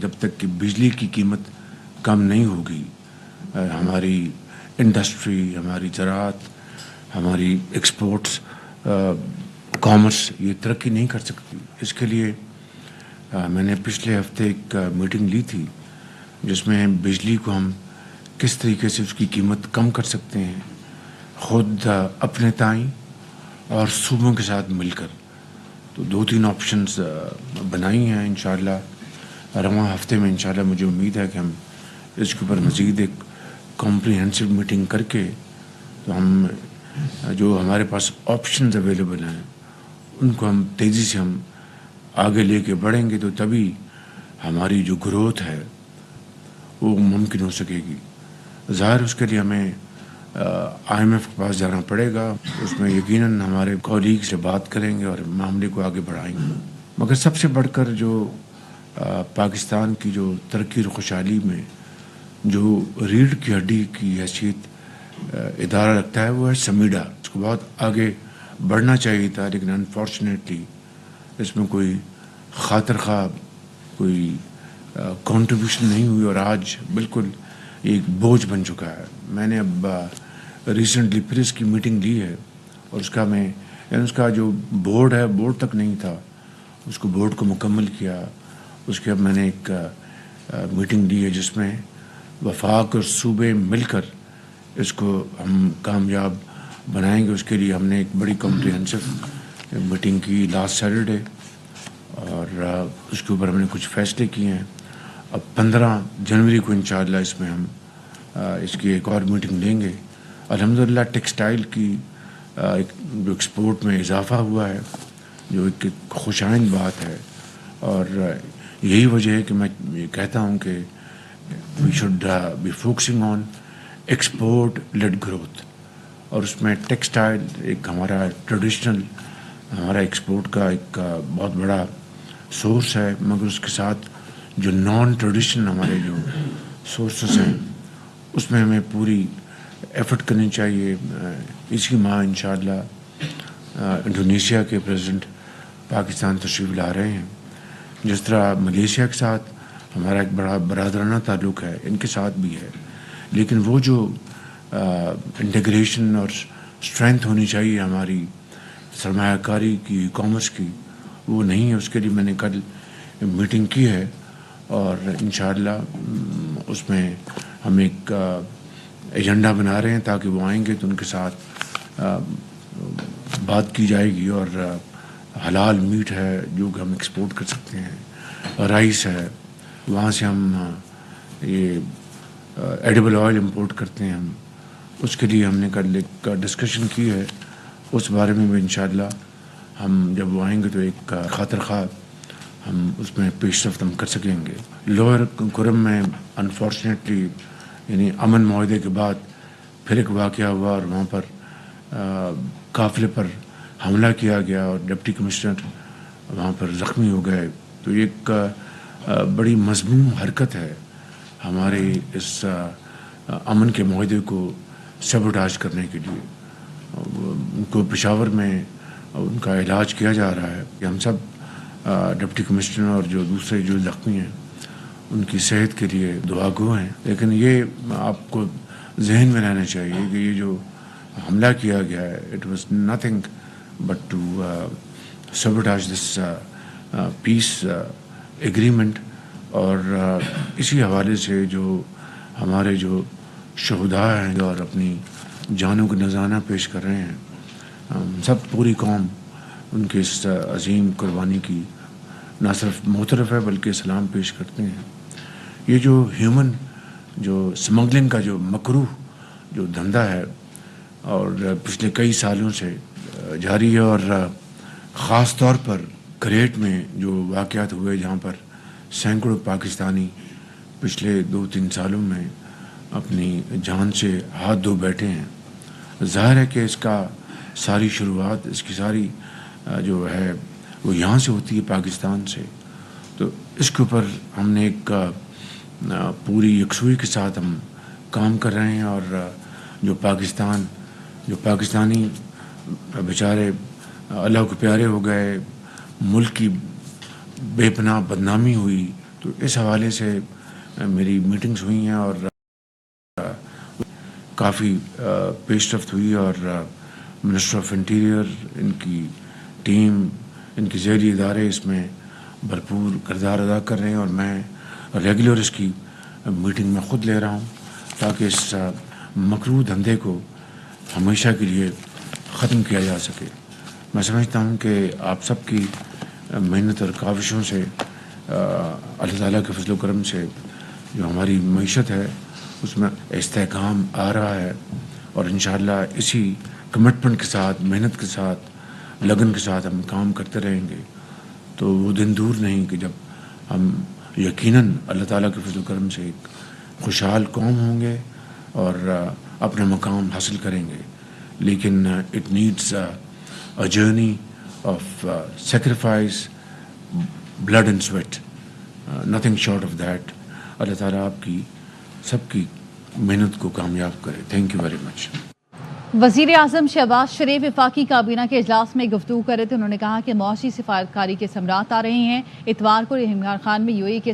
جب تک کہ بجلی کی قیمت کم نہیں ہوگی ہماری انڈسٹری، ہماری زراعت، ہماری ایکسپورٹس، کامرس یہ ترقی نہیں کر سکتی۔ اس کے لیے میں نے پچھلے ہفتے ایک میٹنگ لی تھی جس میں بجلی کو ہم کس طریقے سے اس کی قیمت کم کر سکتے ہیں، خود اپنے تئیں اور صوبوں کے ساتھ مل کر۔ تو 2-3 آپشنز بنائی ہیں۔ انشاءاللہ رواں ہفتے میں انشاءاللہ مجھے امید ہے کہ ہم اس کے اوپر مزید ایک کمپریہنسو میٹنگ کر کے تو ہم جو ہمارے پاس آپشنز اویلیبل ہیں ان کو ہم تیزی سے ہم آگے لے کے بڑھیں گے، تو تبھی ہماری جو گروتھ ہے وہ ممکن ہو سکے گی۔ ظاہر اس کے لیے ہمیں IMF کے پاس جانا پڑے گا، اس میں یقیناً ہمارے کولیگ سے بات کریں گے اور معاملے کو آگے بڑھائیں گے۔ مگر سب سے بڑھ کر جو پاکستان کی جو ترقی اور خوشحالی میں جو ریڑھ کی ہڈی کی حیثیت ادارہ رکھتا ہے وہ ہے سمیڈا۔ اس کو بہت آگے بڑھنا چاہیے تھا، لیکن انفارچونیٹلی اس میں کوئی خاطر خواہ کوئی کنٹریبیوشن نہیں ہوئی اور آج بالکل ایک بوجھ بن چکا ہے۔ میں نے اب ریسنٹلی پھر اس کی میٹنگ لی ہے اور اس کا جو بورڈ ہے، بورڈ تک نہیں تھا، اس کو بورڈ کو مکمل کیا۔ اس کے اب میں نے ایک میٹنگ لی ہے جس میں وفاق اور صوبے مل کر اس کو ہم کامیاب بنائیں گے۔ اس کے لیے ہم نے ایک بڑی کمپریہنسو میٹنگ کی لاسٹ سیٹرڈے اور اس کے اوپر ہم نے کچھ فیصلے کیے ہیں۔ اب 15 جنوری کو انشاءاللہ اس میں ہم اس کی ایک اور میٹنگ لیں گے۔ الحمدللہ ٹیکسٹائل کی جو ایکسپورٹ میں اضافہ ہوا ہے جو ایک خوشائند بات ہے، اور یہی وجہ ہے کہ میں یہ کہتا ہوں کہ we should be focusing on export led growth, اور اس میں ٹیکسٹائل ایک ہمارا ٹریڈیشنل ہمارا ایکسپورٹ کا ایک بہت بڑا سورس ہے، مگر اس کے ساتھ جو نان ٹریڈیشنل ہمارے جو سورسز ہیں اس میں ہمیں پوری ایفرٹ کرنی چاہیے۔ اسی ماہ انشاءاللہ انڈونیشیا کے پریزیڈنٹ پاکستان تشریف لا رہے ہیں۔ جس طرح ملیشیا کے ساتھ ہمارا ایک بڑا برادرانہ تعلق ہے، ان کے ساتھ بھی ہے، لیکن وہ جو انٹیگریشن اور اسٹرینتھ ہونی چاہیے ہماری سرمایہ کاری کی، کامرس کی، وہ نہیں ہے۔ اس کے لیے میں نے کل میٹنگ کی ہے اور انشاءاللہ اس میں ہم ایک ایجنڈا بنا رہے ہیں تاکہ وہ آئیں گے تو ان کے ساتھ بات کی جائے گی۔ اور حلال میٹ ہے جو کہ ہم ایکسپورٹ کر سکتے ہیں، رائس ہے، وہاں سے ہم یہ ایڈیبل آئل امپورٹ کرتے ہیں ہم، اس کے لیے ہم نے کل ایک ڈسکشن کی ہے۔ اس بارے میں بھی انشاءاللہ ہم جب وہ آئیں گے تو ایک خاطر خواہ ہم اس میں پیش رفت ہم کر سکیں گے۔ لوئر کرم میں انفارچونیٹلی یعنی امن معاہدے کے بعد پھر ایک واقعہ ہوا اور وہاں پر قافلے پر حملہ کیا گیا اور ڈپٹی کمشنر وہاں پر زخمی ہو گئے۔ تو یہ ایک بڑی مذموم حرکت ہے ہمارے اس امن کے معاہدے کو سیبوٹاج کرنے کے لیے۔ ان کو پشاور میں ان کا علاج کیا جا رہا ہے کہ ہم سب ڈپٹی کمشنر اور جو دوسرے جو زخمی ہیں ان کی صحت کے لیے دعا گو ہیں۔ لیکن یہ آپ کو ذہن میں رہنا چاہیے کہ یہ جو حملہ کیا گیا ہے it was nothing but to sabotage this peace agreement. اور اسی حوالے سے جو ہمارے جو شہداء ہیں اور اپنی جانوں کو نذرانہ پیش کر رہے ہیں، ہم سب پوری قوم ان کے اس عظیم قربانی کی نہ صرف معترف ہے بلکہ سلام پیش کرتے ہیں۔ یہ جو ہیومن جو سمگلنگ کا جو مکروہ جو دھندا ہے اور پچھلے کئی سالوں سے جاری ہے، اور خاص طور پر کریٹ میں جو واقعات ہوئے جہاں پر سینکڑوں پاکستانی پچھلے 2-3 سالوں میں اپنی جان سے ہاتھ دھو بیٹھے ہیں۔ ظاہر ہے کہ اس کا ساری شروعات اس کی ساری جو ہے وہ یہاں سے ہوتی ہے، پاکستان سے۔ تو اس کے اوپر ہم نے ایک پوری یکسوئی کے ساتھ ہم کام کر رہے ہیں، اور جو پاکستانی بیچارے اللہ کو پیارے ہو گئے، ملک کی بے پناہ بدنامی ہوئی، تو اس حوالے سے میری میٹنگز ہوئی ہیں اور کافی پیش رفت ہوئی، اور منسٹر آف انٹیریئر، ان کی ٹیم، ان کے ذیلی ادارے اس میں بھرپور کردار ادا کر رہے ہیں، اور میں ریگولر اس کی میٹنگ میں خود لے رہا ہوں تاکہ اس مکروہ دھندے کو ہمیشہ کے لیے ختم کیا جا سکے۔ میں سمجھتا ہوں کہ آپ سب کی محنت اور کاوشوں سے اللہ تعالیٰ کے فضل و کرم سے جو ہماری معیشت ہے اس میں استحکام آ رہا ہے، اور انشاءاللہ اسی کمٹمنٹ کے ساتھ، محنت کے ساتھ، لگن کے ساتھ ہم کام کرتے رہیں گے تو وہ دن دور نہیں کہ جب ہم یقیناً اللہ تعالیٰ کے فضل و کرم سے ایک خوشحال قوم ہوں گے اور اپنا مقام حاصل کریں گے۔ لیکن it needs a journey of sacrifice, blood and sweat, nothing short of that. اللہ تعالیٰ آپ کی سب کی محنت کو کامیاب کرے۔ Thank you very much. وزیر اعظم شہباز شریف وفاقی کابینہ کے اجلاس میں گفتگو کر رہے تھے۔ انہوں نے کہا کہ معاشی سفارتکاری کے ثمرات آ رہے ہیں۔ اتوار کو عمران خان میں UAE کے